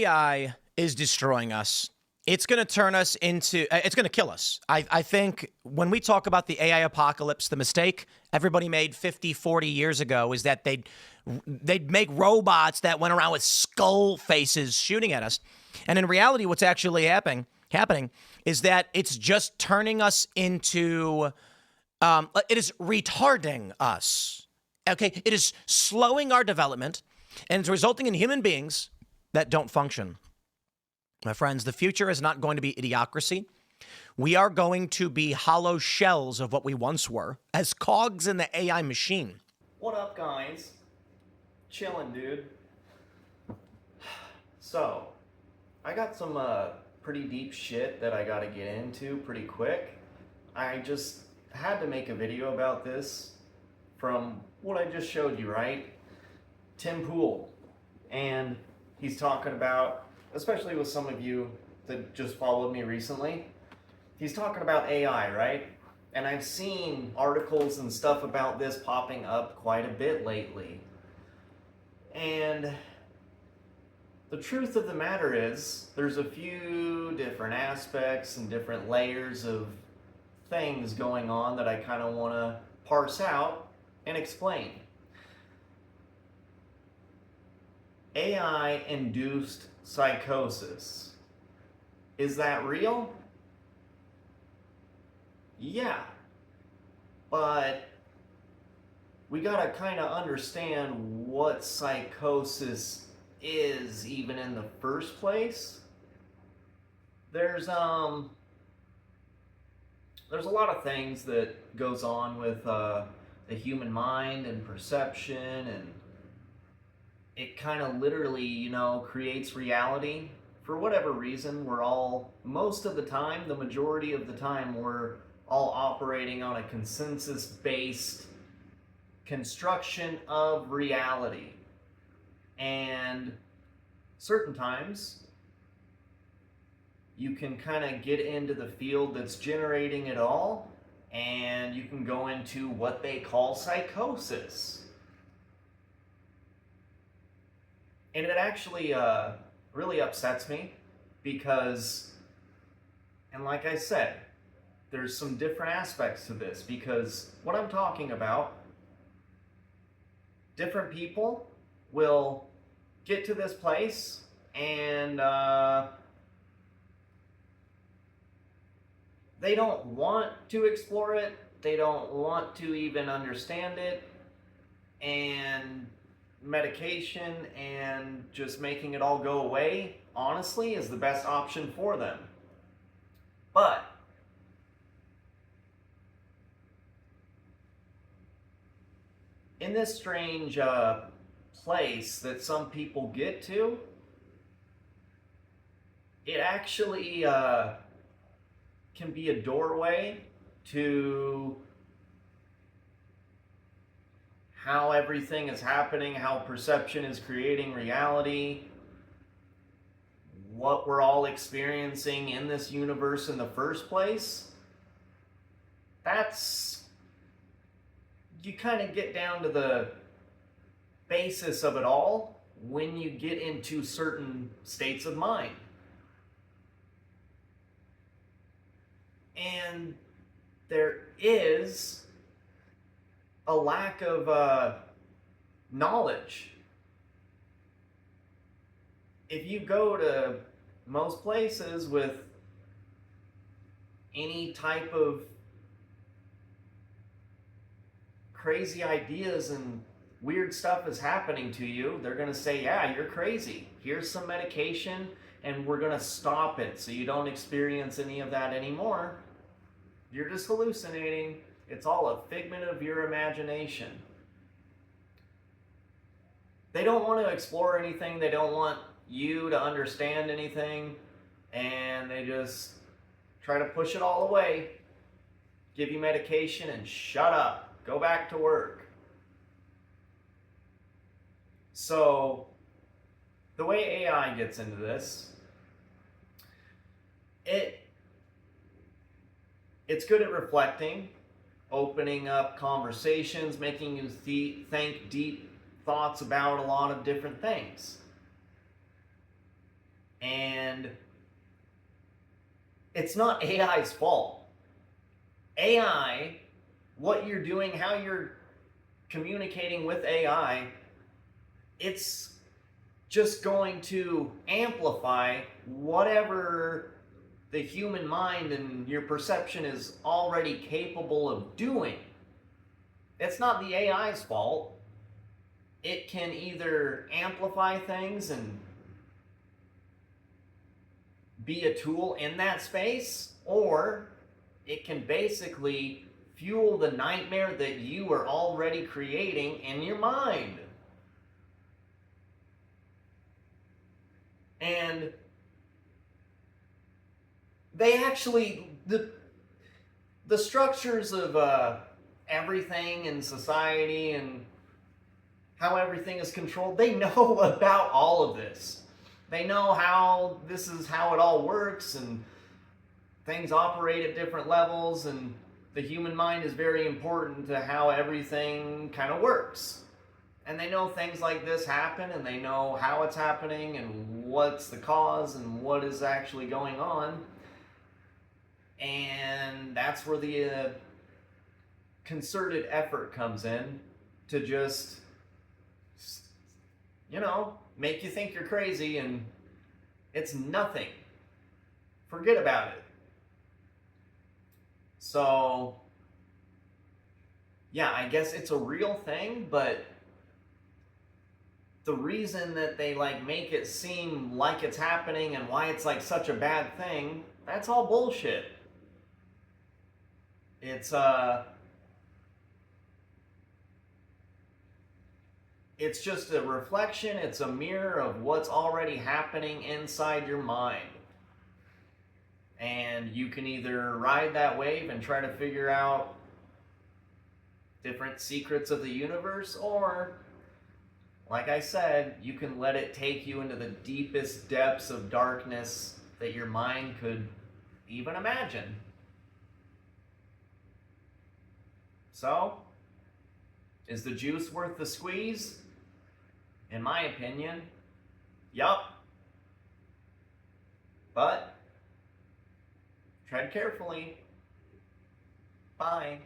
AI is destroying us. It's going to turn us into, it's going to kill us. I think when we talk about the AI apocalypse, the mistake everybody made 50, 40 years ago is that they'd make robots that went around with skull faces shooting at us. And in reality, what's actually happening is that it's just turning us into, it is retarding us. Okay, it is slowing our development, and it's resulting in human beings that don't function. My friends, the future is not going to be idiocracy. We are going to be hollow shells of what we once were as cogs in the AI machine. What up, guys? Chillin', dude. So, I got some pretty deep shit that I gotta get into pretty quick. I just had to make a video about this from what I just showed you, right? Tim Pool. And he's talking about, especially with some of you that just followed me recently, he's talking about AI, right? And I've seen articles and stuff about this popping up quite a bit lately. And the truth of the matter is, there's a few different aspects and different layers of things going on that I kind of want to parse out and explain. AI-induced psychosis. Is that real? Yeah. But we gotta kind of understand what psychosis is even in the first place. There's a lot of things that goes on with the human mind and perception, and it kind of literally, creates reality. For whatever reason, we're all, most of the time, the majority of the time, we're all operating on a consensus-based construction of reality. And certain times, you can kind of get into the field that's generating it all, and you can go into what they call psychosis. And it actually really upsets me because, and like I said, there's some different aspects to this, because what I'm talking about, different people will get to this place and they don't want to explore it, they don't want to even understand it, and medication and just making it all go away, honestly, is the best option for them. But in this strange place that some people get to, it actually can be a doorway to how everything is happening, how perception is creating reality, what we're all experiencing in this universe in the first place. You kind of get down to the basis of it all when you get into certain states of mind. And there is a lack of knowledge. If you go to most places with any type of crazy ideas and weird stuff is happening to you, they're going to say, yeah, you're crazy. Here's some medication and we're going to stop it so you don't experience any of that anymore. You're just hallucinating. It's all a figment of your imagination. They don't want to explore anything. They don't want you to understand anything. And they just try to push it all away. Give you medication and shut up. Go back to work. So, the way AI gets into this, it's good at reflecting, opening up conversations, making you think deep thoughts about a lot of different things. And it's not AI's fault. AI, what you're doing, how you're communicating with AI, it's just going to amplify whatever the human mind and your perception is already capable of doing. It's not the AI's fault. It can either amplify things and be a tool in that space, or it can basically fuel the nightmare that you are already creating in your mind. And they actually, the structures of everything in society and how everything is controlled, they know about all of this. They know how this is how it all works, and things operate at different levels, and the human mind is very important to how everything kind of works. And they know things like this happen, and they know how it's happening and what's the cause and what is actually going on. And that's where the concerted effort comes in to just, make you think you're crazy, and it's nothing. Forget about it. So, yeah, I guess it's a real thing, but the reason that they make it seem like it's happening and why it's such a bad thing, that's all bullshit. It's just a reflection, it's a mirror of what's already happening inside your mind. And you can either ride that wave and try to figure out different secrets of the universe, or, like I said, you can let it take you into the deepest depths of darkness that your mind could even imagine. So, is the juice worth the squeeze? In my opinion, yup. But tread carefully. Bye.